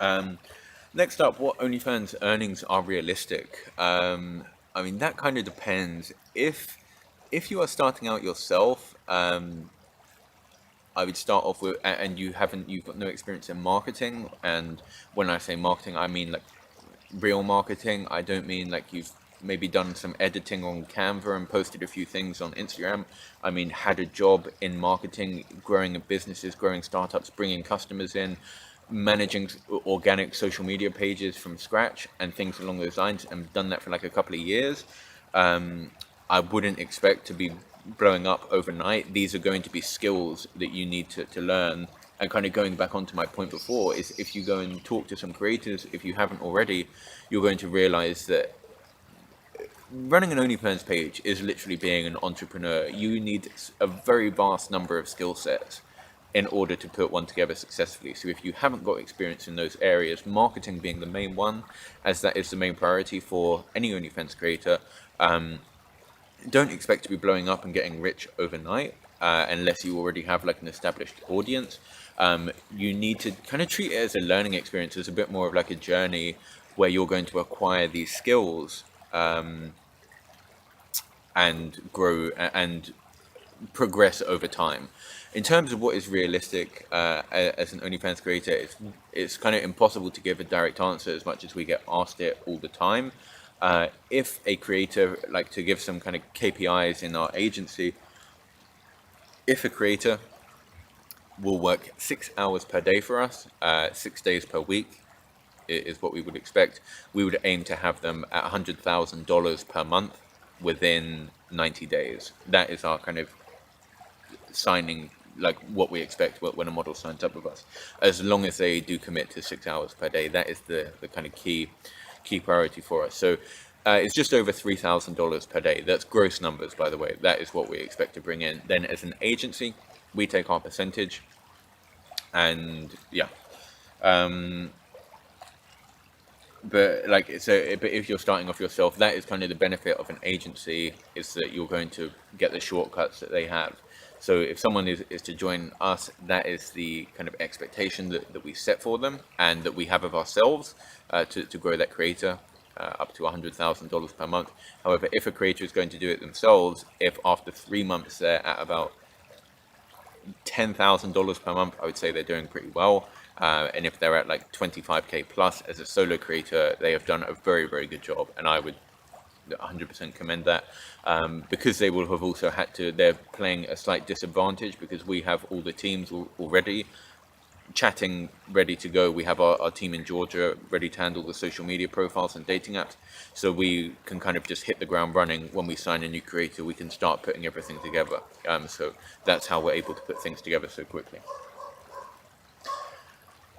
Um, Next up, what OnlyFans earnings are realistic? I mean, that kind of depends. If you are starting out yourself, I would start off with, and you've got no experience in marketing. And when I say marketing, I mean like real marketing. I don't mean like you've maybe done some editing on Canva and posted a few things on Instagram. I mean, had a job in marketing, growing businesses, growing startups, bringing customers in, managing organic social media pages from scratch and things along those lines, and done that for like a couple of years. I wouldn't expect to be blowing up overnight. These are going to be skills that you need to learn. And kind of going back onto my point before, is if you go and talk to some creators, if you haven't already, you're going to realize that running an OnlyFans page is literally being an entrepreneur. You need a very vast number of skill sets in order to put one together successfully. So if you haven't got experience in those areas, marketing being the main one, as that is the main priority for any OnlyFans creator, don't expect to be blowing up and getting rich overnight, unless you already have like an established audience. You need to kind of treat it as a learning experience, as a bit more of like a journey where you're going to acquire these skills, and grow and progress over time. In terms of what is realistic, as an OnlyFans creator, it's kind of impossible to give a direct answer, as much as we get asked it all the time. If a creator, like to give some kind of KPIs in our agency, if a creator will work 6 hours per day for us, 6 days per week, is what we would expect. We would aim to have them at $100,000 per month within 90 days. That is our kind of signing, like what we expect when a model signs up with us, as long as they do commit to 6 hours per day. That is the kind of key priority for us. So it's just over $3,000 per day. That's gross numbers, by the way. That is what we expect to bring in. Then as an agency, we take our percentage, and yeah. But if you're starting off yourself, that is kind of the benefit of an agency, is that you're going to get the shortcuts that they have. So if someone is to join us, that is the kind of expectation that we set for them, and that we have of ourselves, to grow that creator up to $100,000 per month. However, if a creator is going to do it themselves, if after 3 months they're at about $10,000 per month, I would say they're doing pretty well. And if they're at like 25K plus as a solo creator, they have done a very, very good job. And I would 100% commend that, because they will have also they're playing a slight disadvantage, because we have all the teams already chatting ready to go. We have our team in Georgia ready to handle the social media profiles and dating apps. So we can kind of just hit the ground running. When we sign a new creator, we can start putting everything together. So that's how we're able to put things together so quickly.